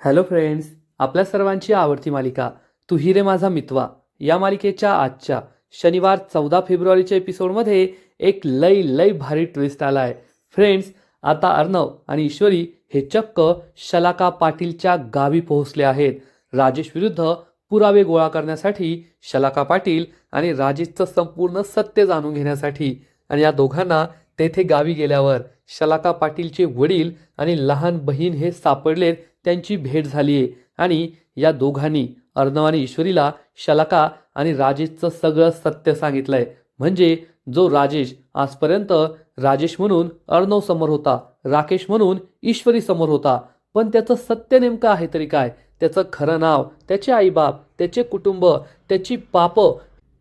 Hello friends, आपल्या सर्वांची आवडती मालिका तू ही रे माझा मितवा या मालिकेच्या आजच्या शनिवार 14 फेब्रुवारीच्या एपिसोडमध्ये एक लय लय भारी ट्विस्ट आलाय. फ्रेंड्स, आता अर्णव आणि ईश्वरी हे चक्क शलाका पाटीलच्या गावी पोहोचले आहेत. राजेश विरुद्ध पुरावे गोळा करण्यासाठी शलाका पाटील आणि राजेशचं संपूर्ण सत्य जाणून घेण्यासाठी. आणि या दोघांना तेथे गावी गेल्यावर शलाका पाटीलचे वडील आणि लहान बहीण हे सापडलेत. त्यांची भेट झाली आहे आणि या दोघांनी अर्णव आणि ईश्वरीला शलाका आणि राजेशचं सगळं सत्य सांगितलंय. म्हणजे जो राजेश आजपर्यंत राजेश म्हणून अर्णव समोर होता, राकेश म्हणून ईश्वरी समोर होता, पण त्याचं सत्य नेमकं आहे तरी काय, त्याचं खरं नाव, त्याचे आईबाप, त्याचे कुटुंब, त्याची पाप,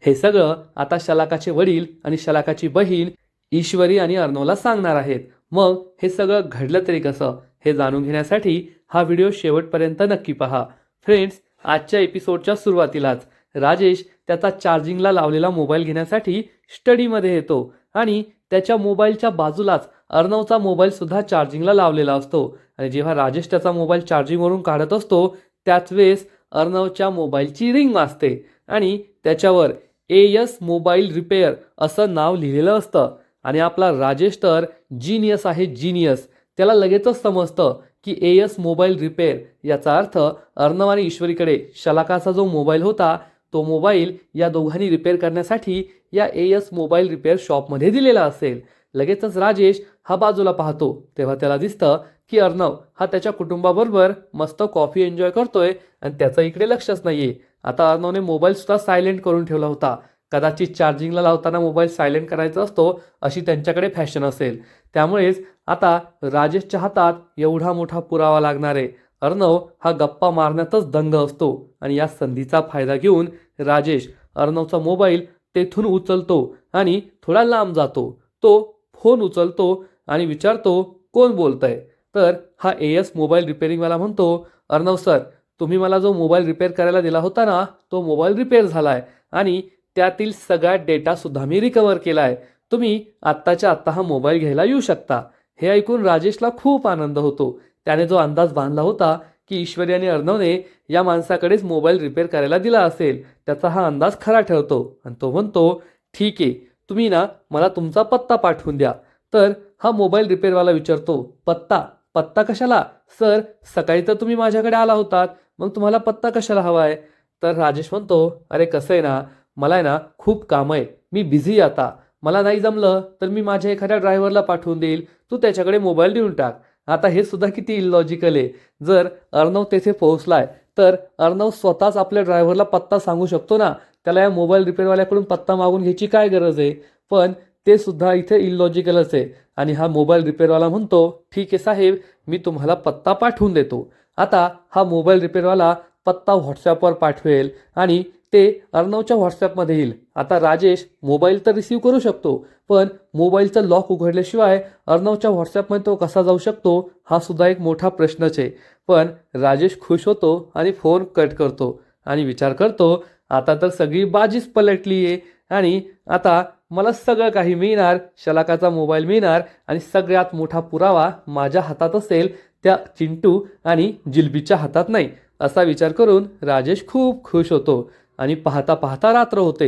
हे सगळं आता शलाकाचे वडील आणि शलाकाची बहीण ईश्वरी आणि अर्णवला सांगणार आहेत. मग हे सगळं घडलं तरी कसं हे जाणून घेण्यासाठी हा व्हिडिओ शेवटपर्यंत नक्की पहा. फ्रेंड्स, आजच्या एपिसोडच्या सुरुवातीलाच राजेश त्याचा चार्जिंगला लावलेला मोबाईल घेण्यासाठी स्टडीमध्ये येतो आणि त्याच्या मोबाईलच्या बाजूलाच अर्णवचा मोबाईल सुद्धा चार्जिंगला लावलेला असतो. आणि जेव्हा राजेश त्याचा मोबाईल चार्जिंगवरून काढत असतो त्याच वेळेस अर्णवच्या मोबाईलची रिंग वाजते आणि त्याच्यावर एएस मोबाईल रिपेअर असं नाव लिहिलेलं असतं. आणि आपला राजेश तर जीनियस आहे, जीनियस. त्याला लगेचच समजतं की एएस मोबाईल रिपेअर याचा अर्थ अर्णव आणि ईश्वरीकडे शलाकाचा जो मोबाईल होता तो मोबाईल या दोघांनी रिपेअर करण्यासाठी या एएस मोबाईल रिपेअर शॉपमध्ये दिलेला असेल. लगेचच राजेश हा बाजूला पाहतो तेव्हा त्याला दिसतं की अर्णव हा त्याच्या कुटुंबाबरोबर मस्त कॉफी एन्जॉय करतोय आणि त्याचं इकडे लक्षच नाहीये. आता अर्णवने मोबाईल सुद्धा सायलेंट करून ठेवला होता. कदाचित चार्जिंगला लावताना मोबाईल सायलेंट करायचा असतो अशी त्यांच्याकडे फॅशन असेल. त्यामुळेच आता राजेशच्या हातात एवढा मोठा पुरावा लागणार आहे. अर्णव हा गप्पा मारण्यातच दंग असतो आणि या संधीचा फायदा घेऊन राजेश अर्णवचा मोबाईल तेथून उचलतो आणि थोडा लांब जातो. तो फोन उचलतो आणि विचारतो कोण बोलतंय. तर हा एएस मोबाईल रिपेअरिंगवाला म्हणतो, अर्णव सर, तुम्ही मला जो मोबाईल रिपेअर करायला दिला होता ना तो मोबाईल रिपेअर झालाय आणि त्यातील सगळा डेटा सुद्धा मी रिकवर केलाय. तुम्ही आत्ताच्या आत्ता हा मोबाईल घ्यायला येऊ शकता. हे ऐकून राजेशला खूप आनंद होतो. त्याने जो अंदाज बांधला होता की ईश्वरी आणि अर्णवने या माणसाकडेच मोबाईल रिपेअर करायला दिला असेल त्याचा हा अंदाज खरा ठरतो आणि तो म्हणतो, ठीक आहे, तुम्ही ना मला तुमचा पत्ता पाठवून द्या. तर हा मोबाईल रिपेअरवाला विचारतो, पत्ता? पत्ता कशाला सर? सकाळी तर तुम्ही माझ्याकडे आला होतात, मग तुम्हाला पत्ता कशाला हवाय? तर राजेश म्हणतो, अरे कसं आहे ना, मला आहे ना खूप काम आहे, मी बिझी आता. मला नाही जमलं तर मी माझ्या एखाद्या ड्रायव्हरला पाठवून देईल, तू त्याच्याकडे मोबाईल देऊन टाक. आता हे सुद्धा किती इलॉजिकल आहे. जर अर्णव तेथे पोहोचलाय तर अर्णव स्वतःच आपल्या ड्रायव्हरला पत्ता सांगू शकतो ना. त्याला या मोबाईल रिपेअरवाल्याकडून पत्ता मागून घ्यायची काय गरज आहे? पण ते सुद्धा इथे इलॉजिकलच आहे. आणि हा मोबाईल रिपेअरवाला म्हणतो, ठीक आहे साहेब, मी तुम्हाला पत्ता पाठवून देतो. आता हा मोबाईल रिपेअरवाला पत्ता व्हॉट्सॲपवर पाठवेल आणि ते अर्णवच्या व्हॉट्सॲपमध्ये येईल. आता राजेश मोबाईल तर रिसीव करू शकतो, पण मोबाईलचं लॉक उघडल्याशिवाय अर्णवच्या व्हॉट्सॲपमध्ये तो कसा जाऊ शकतो हा सुद्धा एक मोठा प्रश्नच आहे. पण राजेश खुश होतो आणि फोन कट करतो आणि विचार करतो, आता तर सगळी बाजीच पलटली आहे आणि आता मला सगळं काही मिळणार, शलाकाचा मोबाईल मिळणार आणि सगळ्यात मोठा पुरावा माझ्या हातात असेल, त्या चिंटू आणि जिलबीच्या हातात नाही. असा विचार करून राजेश खूप खुश होतो आणि पाहता पाहता रात्र होते.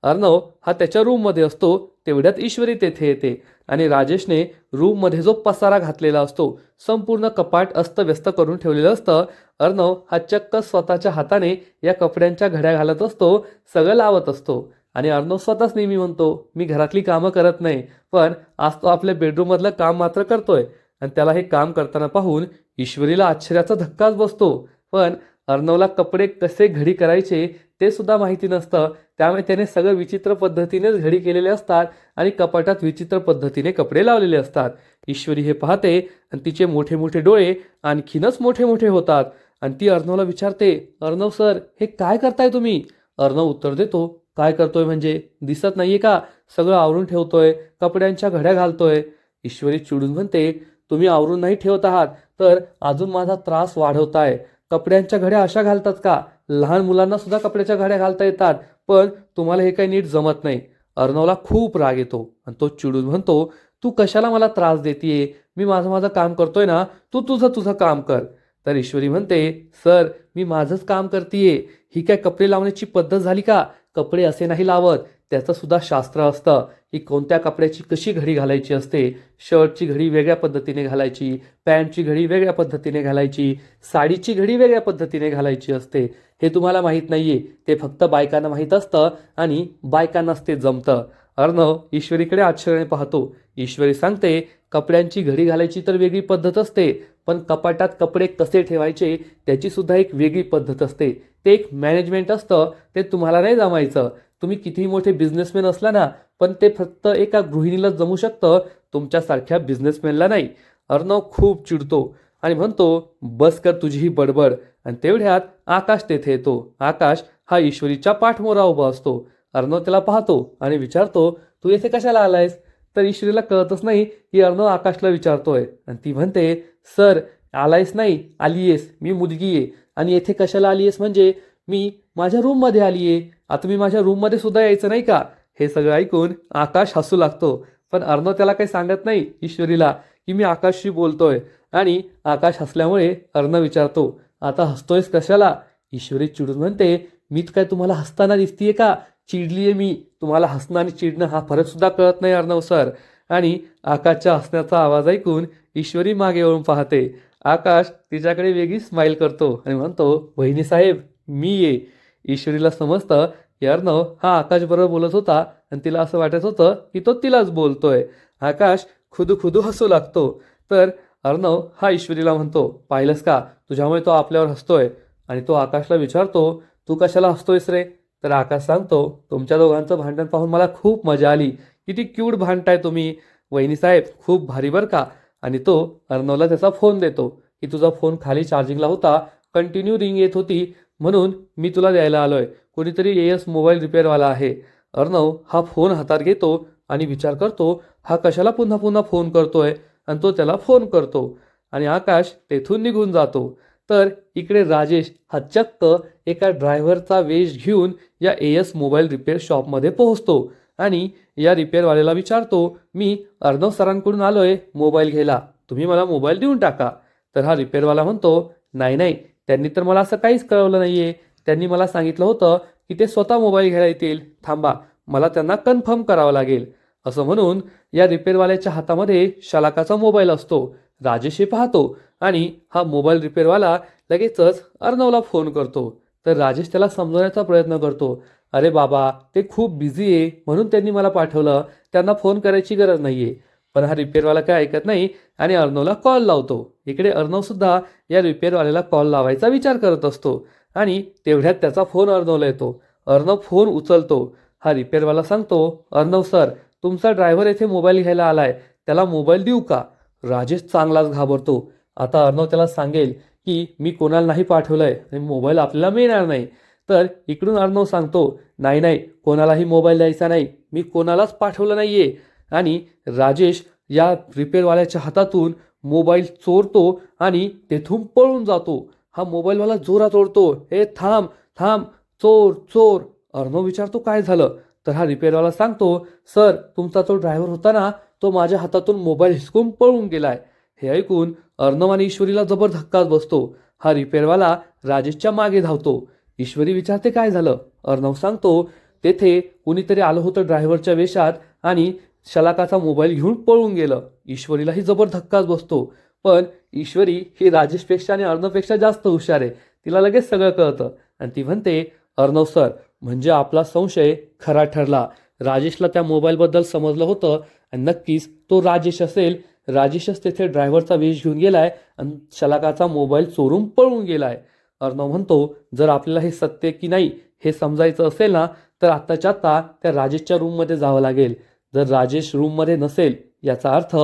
अर्णव हा त्याच्या रूममध्ये असतो तेवढ्यात ईश्वरी तेथे येते आणि राजेशने रूममध्ये जो पसारा घातलेला असतो, संपूर्ण कपाट अस्तव्यस्त करून ठेवलेलं असतं. अर्णव हा चक्क स्वतःच्या हाताने या कपड्यांच्या घड्या घालत असतो, सगळं लावत असतो. आणि अर्णव स्वतःच नेहमी म्हणतो, मी घरातली कामं करत नाही, पण आज तो आपल्या बेडरूममधलं काम मात्र करतोय. आणि त्याला हे काम करताना पाहून ईश्वरीला आश्चर्याचा धक्काच बसतो. पण अर्णवला कपडे कसे घडी करायचे ते सुद्धा माहिती नसतं. त्यामुळे त्याने सगळं विचित्र पद्धतीनेच घडी केलेले असतात आणि कपाटात विचित्र पद्धतीने कपडे लावलेले असतात. ईश्वरी हे पाहते आणि तिचे मोठे मोठे डोळे आणखीनच मोठे मोठे होतात आणि ती अर्णवला विचारते, अर्णव सर, हे काय करताय तुम्ही? अर्णव उत्तर देतो, काय करतोय म्हणजे दिसत नाहीये का? सगळं आवरून ठेवतोय, कपड्यांच्या घड्या घालतोय. ईश्वरी चिडून म्हणते, तुम्ही आवरून नाही ठेवत आहात तर अजून माझा त्रास वाढवताय. कपड्यांच्या घड्या अशा घालतात का? लहान मुलांना सुद्धा कपड्याच्या घड्या घालता येतात, पण तुम्हाला हे काही नीट जमत नाही. अर्णवला खूप राग येतो आणि तो चिडून म्हणतो, तू कशाला मला त्रास देतीये? मी माझं माझं काम करतोय ना, तू तुझं तुझं काम कर. तर ईश्वरी म्हणते, सर मी माझंच काम करतीये, ही काय कपडे लावण्याची पद्धत झाली का? कपडे असे नाही लावत, त्याचं सुद्धा शास्त्र असतं की कोणत्या कपड्याची कशी घडी घालायची असते. शर्टची घडी वेगळ्या पद्धतीने घालायची, पॅन्टची घडी वेगळ्या पद्धतीने घालायची, साडीची घडी वेगळ्या पद्धतीने घालायची असते. हे तुम्हाला माहीत नाहीये, ते फक्त बायकांना माहीत असतं आणि बायकांनाच ते जमतं. अर्णव ईश्वरीकडे आश्चर्याने पाहतो. ईश्वरी सांगते, कपड्यांची घडी घालायची तर वेगळी पद्धत असते, पण कपाटात कपडे कसे ठेवायचे त्याची सुद्धा एक वेगळी पद्धत असते. ते एक मॅनेजमेंट असतं, ते तुम्हाला नाही जमायचं. तुम्ही कितीही मोठे बिझनेसमॅन असला ना, पण ते फक्त एका गृहिणीला जमू शकतं, तुमच्यासारख्या बिझनेसमॅनला नाही. अर्णव खूप चिडतो आणि म्हणतो, बस कर तुझी ही बडबड. आणि तेवढ्यात आकाश तेथे येतो. आकाश हा ईश्वरीच्या पाठमोरा उभा असतो. अर्णव त्याला पाहतो आणि विचारतो, तू येथे कशाला आलायस? तर ईश्वरीला कळतच नाही की अर्णव आकाशला विचारतोय आणि ती म्हणते, सर आलायस नाही, आलीयेस, मी मुलगी आहे. आणि येथे कशाला आलीयेस म्हणजे मी माझ्या रूममध्ये आलीये. आता मी माझ्या रूममध्ये सुद्धा यायचं नाही का? हे सगळं ऐकून आकाश हसू लागतो. पण अर्णव त्याला काही सांगत नाही ईश्वरीला की मी आकाशशी बोलतोय. आणि आकाश हसल्यामुळे अर्णव विचारतो, आता हसतोयस कशाला? ईश्वरी चिडून म्हणते, मी काय तुम्हाला हसताना दिसतीये का? चिडलीये मी. तुम्हाला हसणं आणि चिडणं हा फरक सुद्धा कळत नाही अर्णव सर. आणि आकाशच्या हसण्याचा आवाज ऐकून ईश्वरी मागे वळून पाहते. आकाश तिच्याकडे वेगळी स्माईल करतो आणि म्हणतो, वहिनी साहेब मी ये. ईश्वरीला समजतं की अर्णव हा आकाश बरोबर बोलत होता आणि तिला असं वाटत होतं की तो तिलाच बोलतोय. आकाश खुदू खुदू हसू लागतो. तर अर्णव हा ईश्वरीला म्हणतो, पाहिलंस का, तुझ्यामुळे तो आपल्यावर हसतोय. आणि तो आकाशला विचारतो, तू कशाला हसतोयस रे? तर आकाश सांगतो, तुमच्या दोघांचं भांडण पाहून मला खूप मजा आली. किती क्यूट भांडताय तुम्ही. वहिनी साहेब खूप भारी बरं का. आणि तो अर्णवला त्याचा फोन देतो की तुझा फोन खाली चार्जिंगला होता, कंटिन्यू रिंग येत होती, म्हणून मी तुला द्यायला आलोय. कोणीतरी एस मोबाईल रिपेअरवाला आहे. अर्णव हा फोन हातात घेतो आणि विचार करतो, हा कशाला पुन्हा पुन्हा फोन करतोय. आणि तो त्याला फोन करतो आणि आकाश तेथून निघून जातो. तर इकडे राजेश हा चक्क एका ड्रायव्हरचा वेश घेऊन या एस मोबाईल रिपेअर शॉपमध्ये पोहोचतो आणि या रिपेअरवाल्याला विचारतो, मी अर्णव सरांकडून आलोय मोबाईल घ्यायला, तुम्ही मला मोबाईल देऊन टाका. तर हा रिपेअरवाला म्हणतो, नाही नाही, त्यांनी तर मला असं काहीच कळवलं नाहीये. त्यांनी मला सांगितलं होतं की ते स्वतः मोबाईल घ्यायला येतील. थांबा, मला त्यांना कन्फर्म करावं लागेल. असं म्हणून या रिपेअरवाल्याच्या हातामध्ये शलाकाचा मोबाईल असतो. राजेश हे पाहतो आणि हा मोबाईल रिपेअरवाला लगेचच अर्णवला फोन करतो. तर राजेश त्याला समजवण्याचा प्रयत्न करतो, अरे बाबा ते खूप बिझी आहे म्हणून त्यांनी मला पाठवलं, त्यांना फोन करायची गरज नाहीये. पण हा रिपेअरवाला काय ऐकत नाही आणि अर्णवला कॉल लावतो. इकडे अर्णव सुद्धा या रिपेअरवाल्याला कॉल लावायचा विचार करत असतो आणि तेवढ्यात त्याचा फोन अर्णवला येतो. अर्णव फोन उचलतो. हा रिपेअरवाला सांगतो, अर्णव सर तुमचा ड्रायव्हर येथे मोबाईल घ्यायला आलाय, त्याला मोबाईल देऊ का? राजेश चांगलाच घाबरतो. आता अर्णव त्याला सांगेल की मी कोणाला नाही पाठवलंय आणि मोबाईल आपल्याला मिळणार नाही. तर इकडून अर्णव सांगतो, नाही नाही, कोणालाही मोबाईल द्यायचा नाही, मी कोणालाच पाठवलं नाहीये. आणि राजेश या रिपेअरवाल्याच्या हातातून मोबाईल चोरतो आणि तेथून पळून जातो. हा मोबाईलवाला जोरात ओरडतो, हे थांब थांब, चोर चोर. अर्णव विचारतो, काय झालं? तर हा रिपेअरवाला सांगतो, सर तुमचा तो ड्रायव्हर होता ना, तो माझ्या हातातून मोबाईल हिसकून पळून गेलाय. हे ऐकून अर्णव आणि ईश्वरीला जबर धक्काच बसतो. हा रिपेअरवाला राजेशच्या मागे धावतो. ईश्वरी विचारते, काय झालं? अर्णव सांगतो, तेथे कुणीतरी आलं होतं ड्रायव्हरच्या वेशात आणि शलाकाचा मोबाईल घेऊन पळून गेलं. ईश्वरीलाही जबर धक्काच बसतो. पण ईश्वरी ही राजेशपेक्षा आणि अर्णवपेक्षा जास्त हुशार आहे. तिला लगेच सगळं कळतं आणि ती म्हणते, अर्णव सर म्हणजे आपला संशय खरा ठरला. राजेशला त्या मोबाईलबद्दल समजलं होतं आणि नक्कीच तो राजेश असेल. राजेशच तेथे ड्रायव्हरचा वेश घेऊन गेलाय आणि शलाकाचा मोबाईल चोरून पळून गेलाय. अर्णव म्हणतो, जर आपल्याला हे सत्य की नाही हे समजायचं असेल ना, तर आत्ताच्या आत्ता त्या राजेशच्या रूममध्ये जावं लागेल. जर राजेश रूममध्ये नसेल याचा अर्थ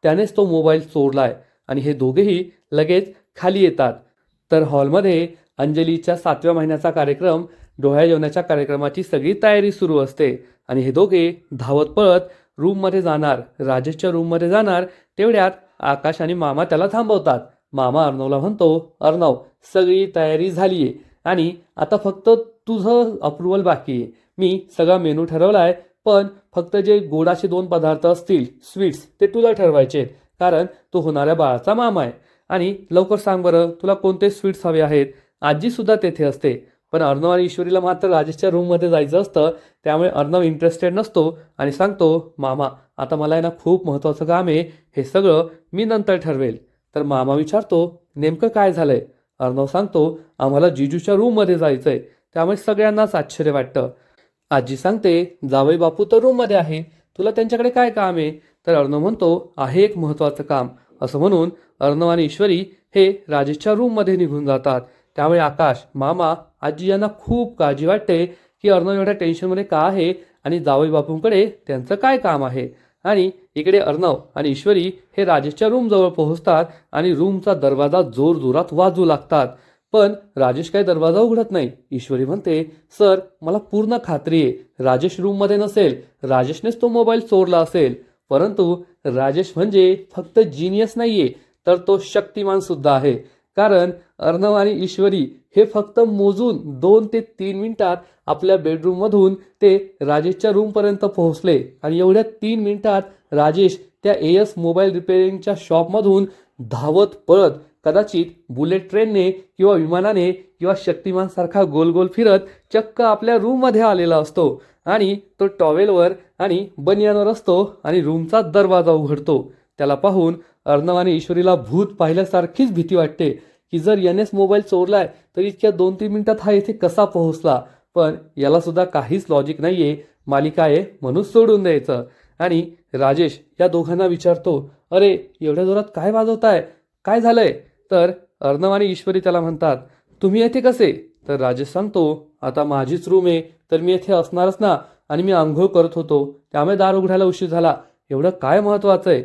त्यानेच तो मोबाईल चोरलाय. आणि हे दोघेही लगेच खाली येतात. तर हॉलमध्ये अंजलीच्या 7व्या महिन्याचा कार्यक्रम, डोहाळे जेवणाच्या कार्यक्रमाची सगळी तयारी सुरू असते. आणि हे दोघे धावत पळत रूममध्ये जाणार, राजेशच्या रूममध्ये जाणार. तेवढ्यात आकाश आणि मामा त्याला थांबवतात. मामा अर्णवला म्हणतो, अर्णव सगळी तयारी झाली आहे आणि आता फक्त तुझं अप्रुव्हल बाकी आहे. मी सगळा मेनू ठरवलाय, पण फक्त जे गोडाचे 2 पदार्थ असतील स्वीट्स ते तुला ठरवायचे आहेत, कारण तो होणाऱ्या बाळाचा मामा आहे. आणि लवकर सांग बरं तुला कोणते स्वीट्स हवे आहेत. आजीसुद्धा तेथे असते. पण अर्णव आणि ईश्वरीला मात्र राजेशच्या रूममध्ये जायचं असतं. त्यामुळे अर्णव इंटरेस्टेड नसतो आणि सांगतो, मामा आता मला आहे ना खूप महत्त्वाचं काम आहे, हे सगळं मी नंतर ठरवेल. तर मामा विचारतो, नेमकं काय झालंय? अर्णव सांगतो, आम्हाला जिजूच्या रूममध्ये जायचंय. त्यामुळे सगळ्यांनाच आश्चर्य वाटतं. आजी सांगते, जावई बापू तर रूममध्ये आहे, तुला त्यांच्याकडे काय काम आहे? तर अर्णव म्हणतो, आहे एक महत्त्वाचं काम. असं म्हणून अर्णव आणि ईश्वरी हे राजेशच्या रूममध्ये निघून जातात. त्यामुळे आकाश, मामा, आजी यांना खूप काळजी वाटते की अर्णव एवढ्या टेन्शनमध्ये का आहे आणि जावई बापूंकडे त्यांचं काय काम आहे. आणि इकडे अर्णव आणि ईश्वरी हे राजेशच्या रूमजवळ पोहोचतात आणि रूमचा दरवाजा जोरजोरात वाजू लागतात. पण राजेश काही दरवाजा उघडत नाही. ईश्वरी म्हणते, सर मला पूर्ण खात्री आहे राजेश रूममध्ये नसेल, राजेशनेच तो मोबाईल चोरला असेल. परंतु राजेश म्हणजे फक्त जिनियस नाहीये, तर तो शक्तिमान सुद्धा आहे. कारण अर्णव आणि ईश्वरी हे फक्त मोजून 2 ते 3 मिनिटात आपल्या बेडरूममधून ते राजेशच्या रूमपर्यंत पोहोचले आणि एवढ्या 3 मिनिटात राजेश त्या एएस मोबाईल रिपेअरिंगच्या शॉपमधून धावत पळत कदाचित बुलेट ट्रेनने किंवा विमानाने किंवा शक्तिमानसारखा गोल गोल फिरत चक्क आपल्या रूममध्ये आलेला असतो आणि तो टॉवेलवर आणि बनियानवर असतो आणि रूमचा दरवाजा उघडतो. त्याला पाहून अर्णव आणि ईश्वरीला भूत पाहिल्यासारखीच भीती वाटते की जर यानेच मोबाईल चोरलाय तर इतक्या 2-3 मिनिटात हा इथे कसा पोहोचला. पण याला सुद्धा काहीच लॉजिक नाहीये, मालिका आहे म्हणून सोडून द्यायचं. आणि राजेश या दोघांना विचारतो, अरे एवढ्या जोरात काय वाजवताय, काय झालंय? तर अर्णव आणि ईश्वरी त्याला म्हणतात, तुम्ही येथे कसे? तर राजेश सांगतो, आता माझीच रूम आहे तर मी येथे असणारच ना, आणि मी आंघोळ करत होतो त्यामुळे दार उघडायला उशीर झाला. एवढं काय महत्वाचं आहे?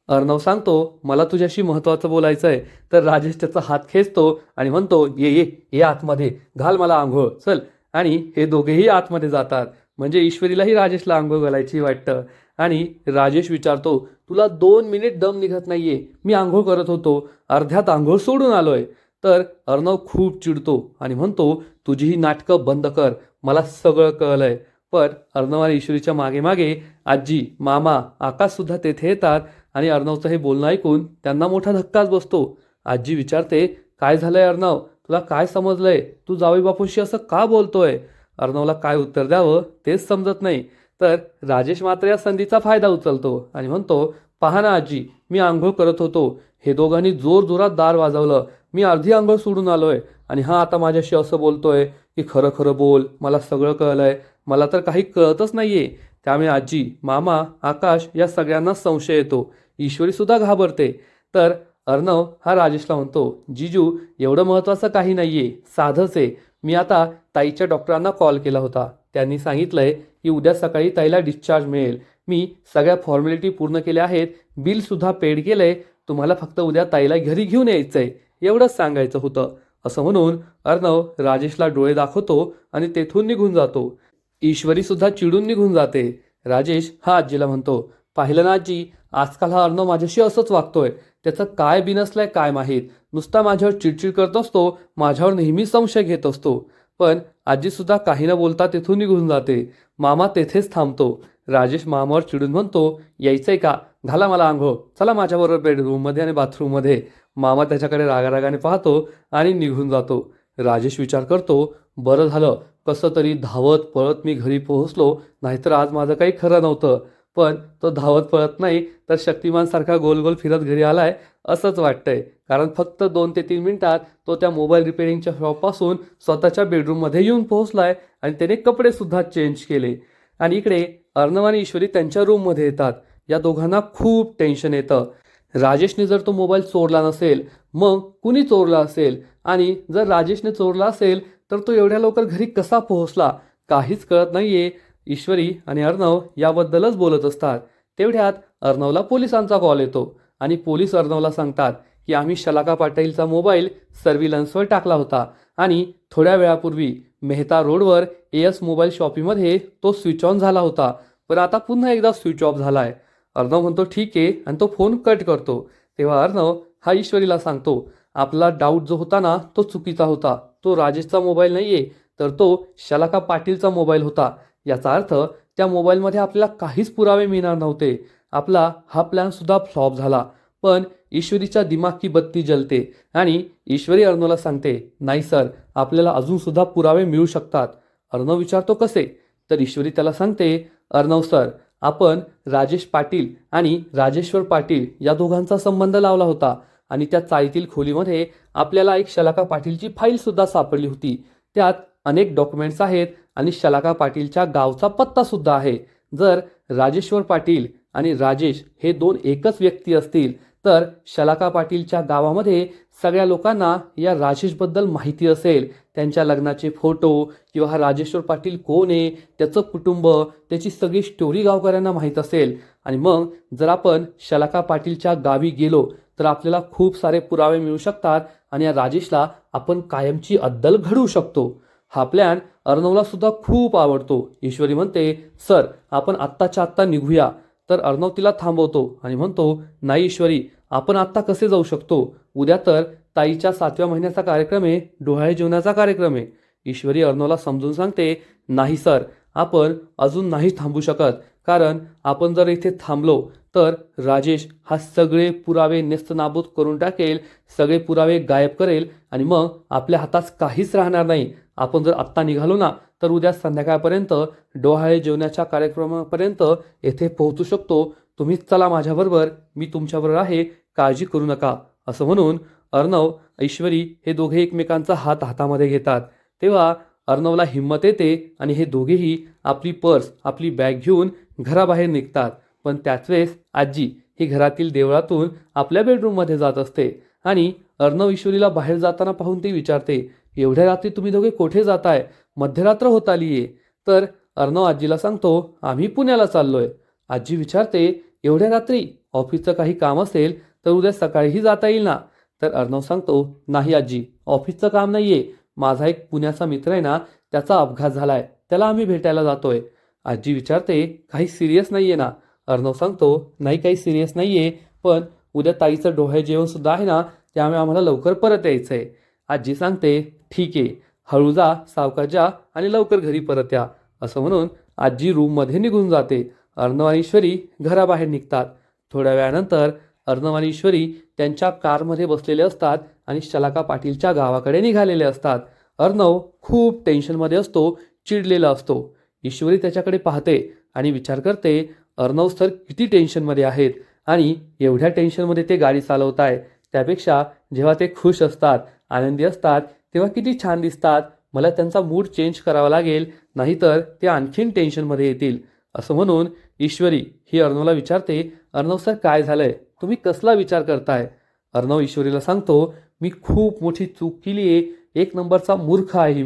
अर्णव सांगतो, मला तुझ्याशी महत्त्वाचं बोलायचं आहे. तर राजेश त्याचा हात खेचतो आणि म्हणतो, ये ये ये आतमध्ये, घाल मला आंघोळ चल. आणि हे दोघेही आतमध्ये जातात. म्हणजे ईश्वरीलाही राजेशला आंघोळ घालायची वाटतं. आणि राजेश विचारतो, तुला 2 मिनिट दम निघत नाहीये, मी आंघोळ करत होतो, अर्ध्यात आंघोळ सोडून आलोय. तर अर्णव खूप चिडतो आणि म्हणतो, तुझी ही नाटकं बंद कर, मला सगळं कळलंय. पण अर्णव आणि ईश्वरीच्या मागे मागे आजी, मामा, आकाशसुद्धा तेथे येतात आणि अर्णवचं हे बोलणं ऐकून त्यांना मोठा धक्काच बसतो. आजी विचारते, काय झालंय अर्णव, तुला काय समजलंय, तू जावई बापूंशी असं का बोलतोय? अर्णवला काय उत्तर द्यावं तेच समजत नाही. तर राजेश मात्र या संधीचा फायदा उचलतो आणि म्हणतो, पहा ना आजी, मी आंघोळ करत होतो, हे दोघांनी जोर जोरात दार वाजवलं, मी अर्धी आंघोळ सोडून आलोय आणि हा आता माझ्याशी असं बोलतोय की खरं खरं बोल, मला सगळं कळलंय, मला तर काही कळतच नाहीये. त्यामुळे आजी, मामा, आकाश या सगळ्यांना संशय येतो. ईश्वरी सुद्धा घाबरते. तर अर्णव हा राजेशला म्हणतो, जीजू एवढं महत्त्वाचं काही नाहीये, साधंच आहे. मी आता ताईच्या डॉक्टरांना कॉल केला होता, त्यांनी सांगितलंय की उद्या सकाळी ताईला डिस्चार्ज मिळेल. मी सगळ्या फॉर्मॅलिटी पूर्ण केल्या आहेत, बिलसुद्धा पेड केलंय, तुम्हाला फक्त उद्या ताईला घरी घेऊन यायचंय, एवढंच सांगायचं होतं. असं म्हणून अर्णव राजेशला डोळे दाखवतो आणि तेथून निघून जातो. ईश्वरी सुद्धा चिडून निघून जाते. राजेश हा आजीला म्हणतो, पाहिलं ना आजी, आजकाल हा अर्णव माझ्याशी असंच वागतोय, त्याचं काय बिनसलंय काय माहीत, नुसता माझ्यावर चिडचिड करत असतो, माझ्यावर नेहमी संशय घेत असतो. पण आजीसुद्धा काही न बोलता तेथून निघून जाते. मामा तेथेच थांबतो. राजेश मामावर चिडून म्हणतो, यायचंय का, घाला मला आंघोळ, चला माझ्याबरोबर बेडरूममध्ये आणि बाथरूममध्ये. मामा त्याच्याकडे रागारागाने पाहतो आणि निघून जातो. राजेश विचार करतो, बरं झालं कसं तरी धावत पळत मी घरी पोहोचलो, नाहीतर आज माझं काही खरं नव्हतं. पण तो धावत पळत नाही तर शक्तिमानसारखा गोल गोल फिरत घरी आलाय असंच वाटतंय. कारण फक्त 2 ते 3 मिनिटात तो त्या मोबाईल रिपेअरिंगच्या शॉपपासून स्वतःच्या बेडरूममध्ये येऊन पोहोचलाय आणि त्याने कपडेसुद्धा चेंज केले. आणि इकडे अर्णव आणि ईश्वरी त्यांच्या रूममध्ये येतात. या दोघांना खूप टेन्शन येतं. राजेशने जर तो मोबाईल चोरला नसेल, मग कुणी चोरला असेल? आणि जर राजेशने चोरला असेल तर तो एवढ्या लवकर घरी कसा पोहोचला? काहीच कळत नाहीये. ईश्वरी आणि अर्णव याबद्दलच बोलत असतात. तेवढ्यात अर्णवला पोलिसांचा कॉल येतो आणि पोलीस अर्णवला सांगतात की आम्ही शलाका पाटीलचा मोबाईल सर्व्हिलन्सवर टाकला होता आणि थोड्या वेळापूर्वी मेहता रोडवर एएस मोबाईल शॉपीमध्ये तो स्विच ऑन झाला होता, पण आता पुन्हा एकदा स्विच ऑफ झालाय. अर्णव म्हणतो ठीक आहे आणि तो फोन कट करतो. तेव्हा अर्णव हा ईश्वरीला सांगतो, आपला डाऊट जो होता ना तो चुकीचा होता, तो राजेशचा मोबाईल नाहीये तर तो शलाका पाटीलचा मोबाईल होता. याचा अर्थ त्या मोबाईलमध्ये आपल्याला काहीच पुरावे मिळणार नव्हते. आपला हा प्लॅन सुद्धा फ्लॉप झाला. पण ईश्वरीच्या दिमाग की बत्ती जलते आणि ईश्वरी अर्णवला सांगते, नाही सर, आपल्याला अजून सुद्धा पुरावे मिळू शकतात. अर्णव विचारतो कसे? तर ईश्वरी त्याला सांगते, अर्णव सर, आपण राजेश पाटील आणि राजेश्वर पाटील या दोघांचा संबंध लावला होता आणि त्या चाळीतील खोलीमध्ये आपल्याला एक शलाका पाटीलची फाईल सुद्धा सापडली होती. त्यात अनेक डॉक्युमेंट्स आहेत आणि शलाका पाटीलच्या गावचा पत्ता सुद्धा आहे. जर राजेश्वर पाटील आणि राजेश हे दोन एकच व्यक्ती असतील तर शलाका पाटीलच्या गावामध्ये सगळ्या लोकांना या राजेशबद्दल माहिती असेल. त्यांच्या लग्नाचे फोटो किंवा हा राजेश्वर पाटील कोण आहे, त्याचं कुटुंब, त्याची सगळी स्टोरी गावकऱ्यांना माहीत असेल. आणि मग जर आपण शलाका पाटीलच्या गावी गेलो तर आपल्याला खूप सारे पुरावे मिळू शकतात आणि या राजेशला आपण कायमची अद्दल घडवू शकतो. हा प्लॅन अर्णवला सुद्धा खूप आवडतो. ईश्वरी म्हणते, सर, आपण आत्ताच्या आत्ता निघूया. तर अर्णव तिला थांबवतो आणि म्हणतो, नाही ईश्वरी, आपण आत्ता कसे जाऊ शकतो? उद्या तर ताईच्या 7व्या महिन्याचा कार्यक्रम आहे, डोहाळे जेवणाचा कार्यक्रम आहे. ईश्वरी अर्णवला समजून सांगते, नाही सर, आपण अजून नाही थांबू शकत, कारण आपण जर इथे थांबलो तर राजेश हा सगळे पुरावे नेस्तनाबूत करून टाकेल, सगळे पुरावे गायब करेल आणि मग आपल्या हातात काहीच राहणार नाही. आपण जर आत्ता निघालो ना तर उद्या संध्याकाळपर्यंत डोहाळे जेवणाच्या कार्यक्रमापर्यंत येथे पोहोचू शकतो. तुम्हीच चला माझ्याबरोबर, मी तुमच्याबरोबर आहे, काळजी करू नका. असं म्हणून अर्णव, ईश्वरी हे दोघे एकमेकांचा हात हातामध्ये घेतात. तेव्हा अर्णवला हिंमत येते आणि हे दोघेही आपली पर्स, आपली बॅग घेऊन घराबाहेर निघतात. पण त्याच वेळेस आजी ही घरातील देवळातून आपल्या बेडरूममध्ये जात असते आणि अर्णव ईश्वरीला बाहेर जाताना पाहून ती विचारते, एवढ्या रात्री तुम्ही दोघे कुठे जाताय? मध्यरात्र होत आलीये. तर अर्णव आजीला सांगतो, आम्ही पुण्याला चाललोय. आजी विचारते, एवढ्या रात्री? ऑफिसचं काही काम असेल तर उद्या सकाळीही जाता येईल ना? तर अर्णव सांगतो, नाही आजी, ऑफिसचं काम नाहीये, माझा एक पुण्याचा मित्र आहे ना, त्याचा अपघात झालाय, त्याला आम्ही भेटायला जातोय. आजी विचारते, काही सिरियस नाहीये ना? अर्णव सांगतो, नाही काही सिरियस नाहीये, पण उद्या ताईचं डोहाळे जेवण सुद्धा आहे ना, त्यामुळे आम्हाला लवकर परत यायचंय. आजी सांगते, ठीक आहे, हळू जा, सावकाश जा आणि लवकर घरी परत या. असं म्हणून आजी रूममध्ये निघून जाते. अर्णव आणि ईश्वरी घराबाहेर निघतात. थोड्या वेळानंतर अर्णव आणि ईश्वरी त्यांच्या कारमध्ये बसलेले असतात आणि शलाका पाटीलच्या गावाकडे निघालेले असतात. अर्णव खूप टेन्शनमध्ये असतो, चिडलेला असतो. ईश्वरी त्याच्याकडे पाहते आणि विचार करते, अर्णव सर किती टेन्शनमध्ये आहेत आणि एवढ्या टेन्शनमध्ये ते गाडी चालवत आहे. त्यापेक्षा जेव्हा ते खुश असतात, आनंदी असतात, तेव्हा किती छान दिसतात. मला त्यांचा मूड चेंज करावा लागेल, नाहीतर ते आणखीन टेन्शनमध्ये येतील. असं म्हणून ईश्वरी ही अर्णवला विचारते, अर्णव सर काय झालंय? तुम्ही कसला विचार करताय? अर्णव ईश्वरीला सांगतो, मी खूप मोठी चूक केली आहे, एक नंबरचा मूर्ख आहे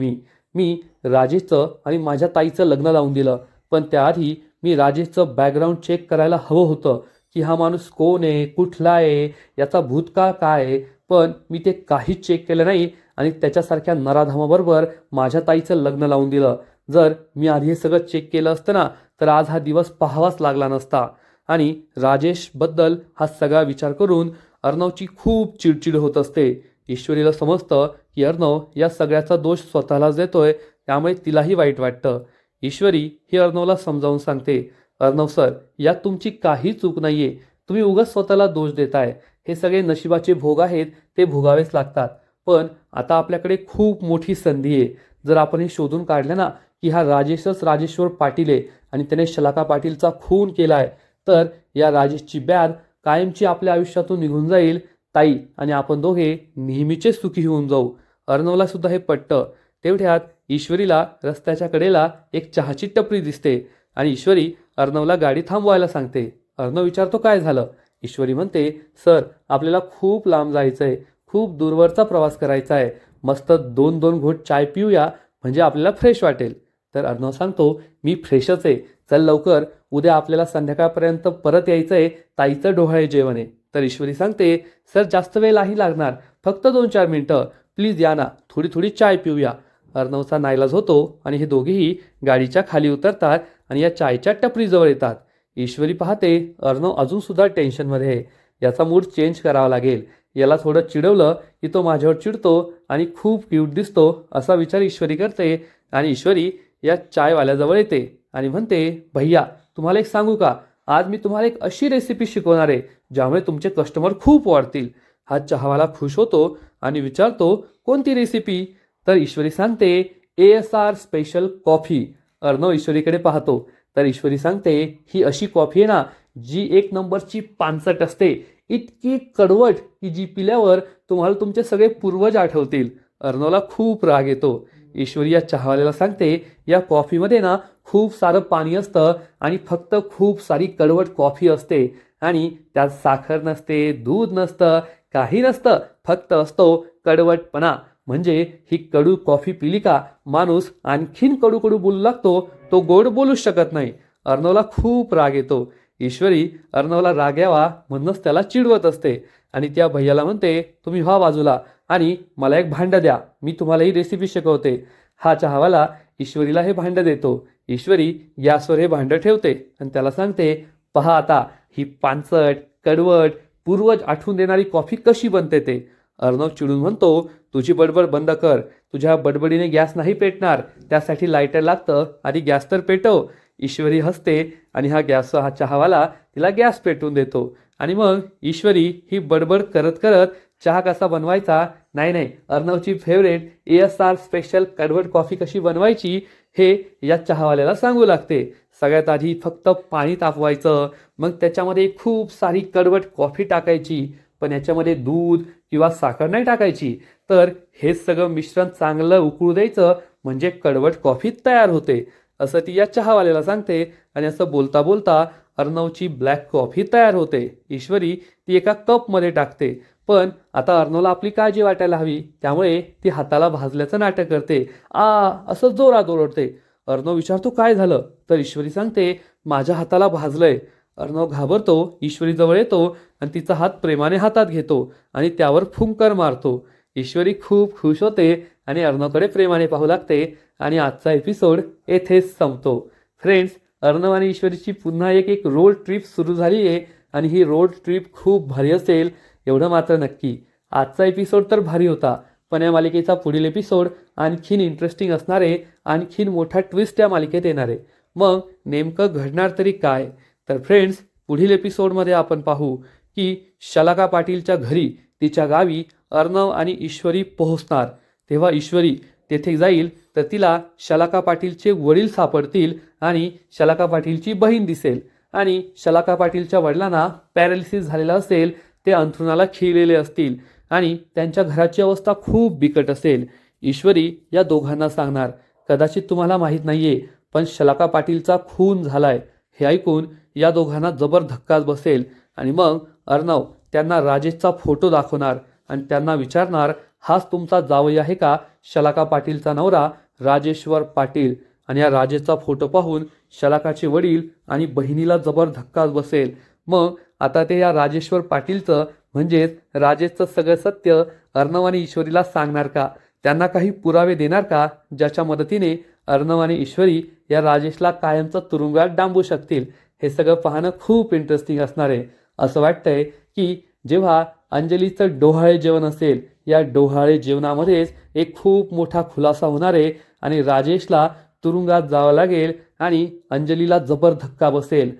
मी राजेशचं आणि माझ्या ताईचं लग्न लावून दिलं. पण त्याआधी मी राजेशचं बॅकग्राऊंड चेक करायला हवं होतं की हा माणूस कोण आहे, कुठला आहे, याचा भूतकाळ काय आहे. पण मी ते काहीच चेक केलं नाही आणि त्याच्यासारख्या नराधामाबरोबर माझ्या ताईचं लग्न लावून दिलं. जर मी आधी हे सगळं चेक केलं असतं ना तर आज हा दिवस पाहावाच लागला नसता. आणि राजेशबद्दल हा सगळा विचार करून अर्णवची खूप चिडचिड होत असते. ईश्वरीला समजतं की अर्णव या सगळ्याचा दोष स्वतःलाच देतोय, त्यामुळे तिलाही वाईट वाटतं. ईश्वरी ही अर्णवला समजावून सांगते, अर्णव सर, यात तुमची काही चूक नाहीये, तुम्ही उगाच स्वतःला दोष देताय. हे सगळे नशिबाचे भोग आहेत, ते भोगावेच लागतात. पण आता आपल्याकडे खूप मोठी संधी आहे. जर आपण हे शोधून काढलं ना की हा राजेशच राजेश्वर पाटील आहे आणि त्याने शलाका पाटीलचा खून केलाय, तर या राजेशची बॅद कायमची आपल्या आयुष्यातून निघून जाईल. ताई आणि आपण दोघे नेहमीचे सुखी होऊन जाऊ. अर्णवला सुद्धा हे पटतं. तेवढ्यात ईश्वरीला रस्त्याच्या कडेला एक चहाची टपरी दिसते आणि ईश्वरी अर्णवला गाडी थांबवायला सांगते. अर्णव विचारतो, काय झालं? ईश्वरी म्हणते, सर, आपल्याला खूप लांब जायचंय, खूप दूरवरचा प्रवास करायचा आहे. मस्त 2-2 घोट चाय पिऊया, म्हणजे आपल्याला फ्रेश वाटेल. तर अर्णव सांगतो, मी फ्रेशच आहे, चल लवकर, उद्या आपल्याला संध्याकाळपर्यंत परत यायचंय, ताईचं डोहाळे जेवण आहे. तर ईश्वरी सांगते, सर, जास्त वेळ नाही लागणार, फक्त 2-4 मिनिटं, प्लीज या ना, थोडी थोडी चाय पिऊया. अर्णवचा नाईलाज होतो आणि हे दोघेही गाडीच्या खाली उतरतात आणि या चायच्या टपरीजवळ येतात. ईश्वरी पाहते अर्णव अजून सुद्धा टेन्शनमध्ये आहे, याचा मूड चेंज करावा लागेल, याला थोडं चिडवलं की तो माझ्यावर चिडतो आणि खूप क्यूट दिसतो, असा विचार ईश्वरी करते. आणि ईश्वरी या चायवाल्याजवळ येते आणि म्हणते, भैया, तुम्हाला एक सांगू का, आज मी तुम्हाला एक अशी रेसिपी शिकवणार आहे ज्यामुळे तुमचे कस्टमर खूप वाढतील. हा चहावाला खुश होतो आणि विचारतो कोणती रेसिपी. तर ईश्वरी सांगते ASR स्पेशल कॉफी. अर्णव ईश्वरीकडे पाहतो तर ईश्वरी सांगते ही अशी कॉफी आहे ना जी एक नंबरची पानसट असते, इतकी कडवट की जी पिल्यावर तुम्हाला तुमचे सगळे पूर्वज आठवतील. अर्णवला खूप राग येतो. ईश्वरी या चहावाल्याला सांगते या कॉफीमध्ये ना खूप सारं पाणी असतं आणि फक्त खूप सारी कडवट कॉफी असते आणि त्यात साखर नसते, दूध नसतं, काही नसतं, फक्त असतो कडवटपणा. म्हणजे ही कडू कॉफी पिली का माणूस आणखीन कडू कडू बोलू लागतो, तो गोड बोलूच शकत नाही. अर्णवला खूप राग येतो. ईश्वरी अर्णवला राग यावा म्हणूनच त्याला चिडवत असते आणि त्या भैयाला म्हणते तुम्ही व्हा बाजूला आणि मला एक भांडं द्या, मी तुम्हाला ही रेसिपी शिकवते. हा चहावाला ईश्वरीला हे भांडं देतो. ईश्वरी गॅसवर हे भांडं ठेवते आणि त्याला सांगते पहा आता ही पानसट कडवट पूर्वज आठवून देणारी कॉफी कशी बनते ते. अर्णव चिडून म्हणतो तुझी बडबड बंद कर, तुझ्या बडबडीने गॅस नाही पेटणार, त्यासाठी लायटर लागतं आणि गॅस तर पेटव. ईश्वरी हसते आणि हा चहावाला तिला गॅस पेटवून देतो आणि मग ईश्वरी ही बडबड करत करत चहा कसा बनवायचा, नाही अर्णवची फेवरेट ASR स्पेशल कडवट कॉफी कशी बनवायची हे या चहावाल्याला सांगू लागते. सगळ्यात आधी फक्त पाणी तापवायचं, मग त्याच्यामध्ये खूप सारी कडवट कॉफी टाकायची, पण याच्यामध्ये दूध किंवा साखर नाही टाकायची. तर हे सगळं मिश्रण चांगलं उकळू द्यायचं म्हणजे कडवट कॉफी तयार होते, असं ती या चहावाल्याला सांगते. आणि असं बोलता बोलता अर्णवची ब्लॅक कॉफी तयार होते. ईश्वरी ती एका कपमध्ये टाकते, पण आता अर्णवला आपली काळजी वाटायला हवी, त्यामुळे ती हाताला भाजल्याचं नाटक करते. असं जोरात ओरडते. अर्णव विचारतो काय झालं, तर ईश्वरी सांगते माझ्या हाताला भाजलंय. अर्णव घाबरतो, ईश्वरी जवळ येतो आणि तिचा हात प्रेमाने हातात घेतो आणि त्यावर फुंकर मारतो. ईश्वरी खूप खुश होते आणि अर्णवकडे प्रेमाने पाहू लागते आणि आजचा एपिसोड येथेच संपतो. फ्रेंड्स, अर्णव आणि ईश्वरीची पुन्हा एक रोड ट्रिप सुरू झाली आहे आणि ही रोड ट्रिप खूप भारी असेल एवढं मात्र नक्की. आजचा एपिसोड तर भारी होता, पण या मालिकेचा पुढील एपिसोड आणखीन इंटरेस्टिंग असणार आहे. आणखीन मोठा ट्विस्ट या मालिकेत येणार आहे. मग नेमकं घडणार तरी काय, तर फ्रेंड्स पुढील एपिसोडमध्ये आपण पाहू की शलाका पाटीलच्या घरी तिच्या गावी अर्णव आणि ईश्वरी पोहोचणार. तेव्हा ईश्वरी तेथे जाईल तर तिला शलाका पाटीलचे वडील सापडतील आणि शलाका पाटीलची बहीण दिसेल आणि शलाका पाटीलच्या वडिलांना पॅरालिसिस झालेला असेल, ते अंथरुणाला खिळलेले असतील आणि त्यांच्या घराची अवस्था खूप बिकट असेल. ईश्वरी या दोघांना सांगणार कदाचित तुम्हाला माहीत नाहीये पण शलाका पाटीलचा खून झालाय. हे ऐकून या दोघांना जबर धक्काच बसेल आणि मग अर्णव त्यांना राजेशचा फोटो दाखवणार आणि त्यांना विचारणार हाच तुमचा जावई आहे का, शलाका पाटीलचा नवरा राजेश्वर पाटील. आणि या राजेशचा फोटो पाहून शलाकाचे वडील आणि बहिणीला जबर धक्काच बसेल. मग आता ते या राजेश्वर पाटीलचं म्हणजेच राजेशचं सगळं सत्य अर्णव आणि ईश्वरीला सांगणार का, त्यांना काही पुरावे देणार का ज्याच्या मदतीने अर्णव आणि ईश्वरी या राजेशला कायमचं तुरुंगात डांबू शकतील. हे सगळं पाहणं खूप इंटरेस्टिंग असणार आहे. असं वाटतंय की जेव्हा अंजलीचं डोहाळे जेवण असेल, या डोहाळे जेवणामध्येच एक खूप मोठा खुलासा होणार आहे आणि राजेशला तुरुंगात जावं लागेल आणि अंजलीला जबर धक्का बसेल.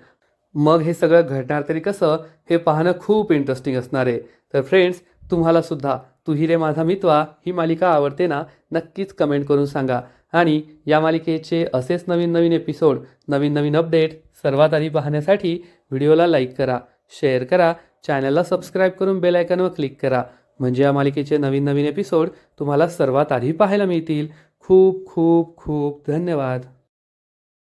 मग हे सगळं घडणार तरी कसं हे पाहणं खूप इंटरेस्टिंग असणार आहे. तर फ्रेंड्स, तुम्हाला सुद्धा तू हि रे माझा मितवा ही मालिका आवडते ना, नक्कीच कमेंट करून सांगा. आणि या मालिकेचे असेच नवीन नवीन एपिसोड, नवीन नवीन अपडेट सर्वात आधी पाहण्यासाठी व्हिडिओला लाईक करा, शेअर करा, चॅनलला सबस्क्राईब करून बेल आयकॉनवर क्लिक करा, म्हणजे या मालिकेचे नवीन नवीन एपिसोड तुम्हाला सर्वात आधी पाहायला मिळतील. खूप खूप खूप धन्यवाद.